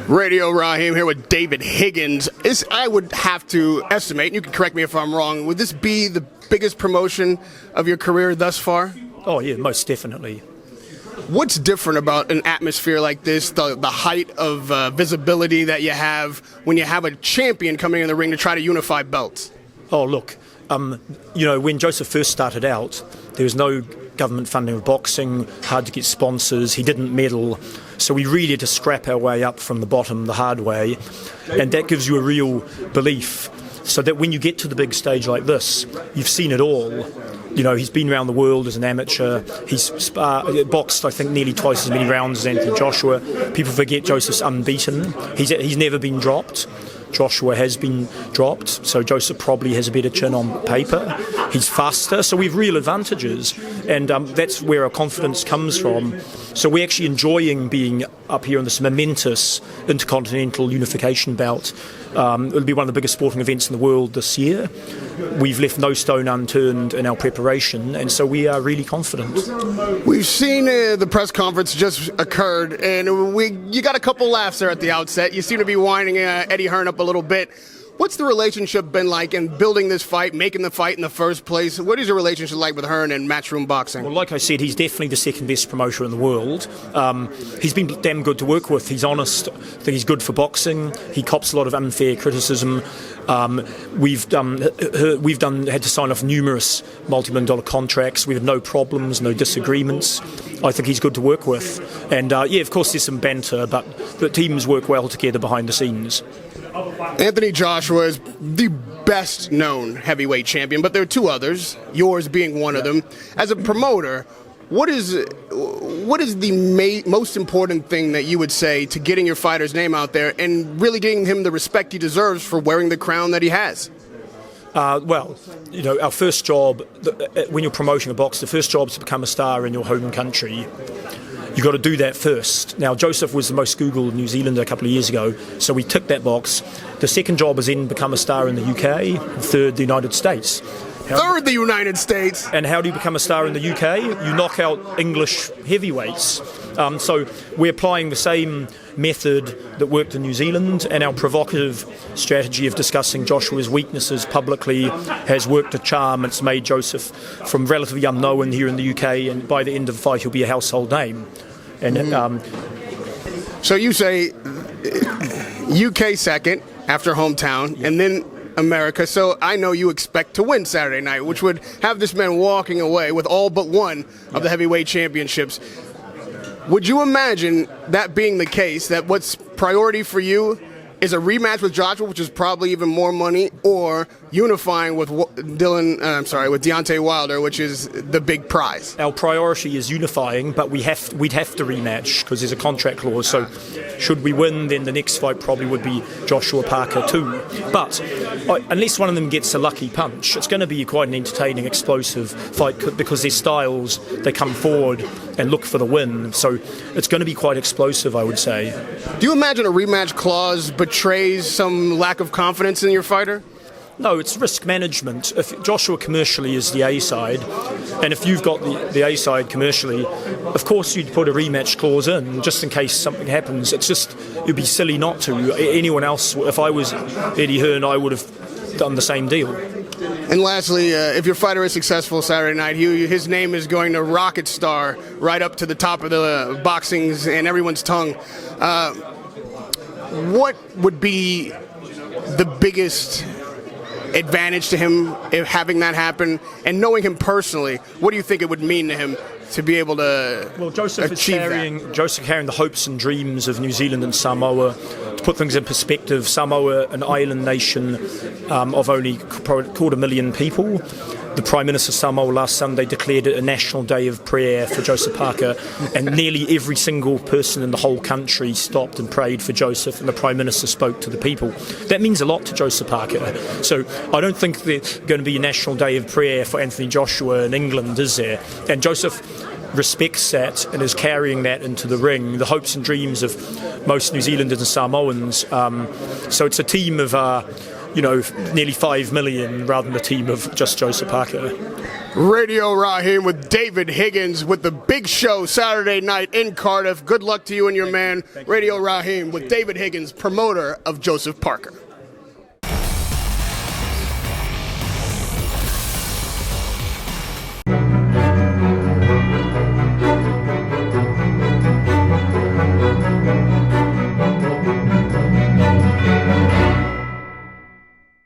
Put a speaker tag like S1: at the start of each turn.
S1: Radio Rahim here with David Higgins. I would have to estimate, and you can correct me if I'm wrong, would this be the biggest promotion of your career thus far?
S2: Oh yeah, most definitely.
S1: What's different about an atmosphere like this, the height of visibility that you have when you have a champion coming in the ring to try to unify belts?
S2: Oh look, when Joseph first started out, there was no government funding of boxing, hard to get sponsors, he didn't medal, so we really had to scrap our way up from the bottom the hard way, and that gives you a real belief, so that when you get to the big stage like this, you've seen it all. He's been around the world as an amateur, he's boxed I think nearly twice as many rounds as Anthony Joshua. People forget Joseph's unbeaten, he's never been dropped. Joshua has been dropped, so Joseph probably has a better chin on paper. He's faster, so we have real advantages, and that's where our confidence comes from. So we're actually enjoying being up here in this momentous intercontinental unification bout. It'll be one of the biggest sporting events in the world this year. We've left no stone unturned in our preparation, and so we are really confident.
S1: We've seen the press conference just occurred, and you got a couple laughs there at the outset. You seem to be winding Eddie Hearn up a little bit. What's the relationship been like in building this fight, making the fight in the first place? What is your relationship like with Hearn and matchroom boxing?
S2: Well, like I said, he's definitely the second best promoter in the world. He's been damn good to work with. He's honest. I think he's good for boxing. He cops a lot of unfair criticism. We've had to sign off numerous multi-million-dollar contracts. We have no problems, no disagreements. I think he's good to work with. And of course there's some banter, but the teams work well together behind the scenes.
S1: Anthony Joshua is the best known heavyweight champion, but there are two others, yours being one of them. As a promoter, what is the most important thing that you would say to getting your fighter's name out there and really getting him the respect he deserves for wearing the crown that he has?
S2: Our first job, when you're promoting a boxer, the first job is to become a star in your home country. You've got to do that first. Now, Joseph was the most Googled New Zealander a couple of years ago, so we ticked that box. The second job is then become a star in the UK, third, the United States.
S1: Third, the United States!
S2: And how do you become a star in the UK? You knock out English heavyweights. So we're applying the same method that worked in New Zealand, and our provocative strategy of discussing Joshua's weaknesses publicly has worked a charm. It's made Joseph from relatively unknown here in the UK, and by the end of the fight he'll be a household name. And
S1: so you say UK second after hometown, and then America, so I know you expect to win Saturday night, which would have this man walking away with all but one of the heavyweight championships. Would you imagine that being the case, that what's priority for you is a rematch with Joshua, which is probably even more money, or unifying with Deontay Wilder, which is the big prize?
S2: Our priority is unifying, but we'd have to rematch because there's a contract clause. So should we win, then the next fight probably would be Joshua Parker too. But unless one of them gets a lucky punch, it's going to be quite an entertaining, explosive fight because their styles, they come forward and look for the win. So it's going to be quite explosive, I would say.
S1: Do you imagine a rematch clause betrays some lack of confidence in your fighter?
S2: No, it's risk management. If Joshua commercially is the A side, and if you've got the A side commercially, of course you'd put a rematch clause in just in case something happens. It'd be silly not to. Anyone else, if I was Eddie Hearn, I would have done the same deal.
S1: And lastly, if your fighter is successful Saturday night, his name is going to rocket star right up to the top of the boxing's and everyone's tongue. What would be the biggest advantage to him if having that happen, and knowing him personally, what do you think it would mean to him to be able to
S2: Joseph carrying the hopes and dreams of New Zealand and Samoa. To put things in perspective, Samoa, an island nation of only 250,000 people. The Prime Minister of Samoa last Sunday declared it a national day of prayer for Joseph Parker, and nearly every single person in the whole country stopped and prayed for Joseph, and the Prime Minister spoke to the people. That means a lot to Joseph Parker. So I don't think there's going to be a national day of prayer for Anthony Joshua in England, is there? And Joseph respects that and is carrying that into the ring, the hopes and dreams of most New Zealanders and Samoans. So it's a team of nearly 5 million rather than a team of just Joseph Parker.
S1: Radio Rahim with David Higgins with the big show Saturday night in Cardiff. Good luck to you and your man. Radio Rahim with David Higgins, promoter of Joseph Parker.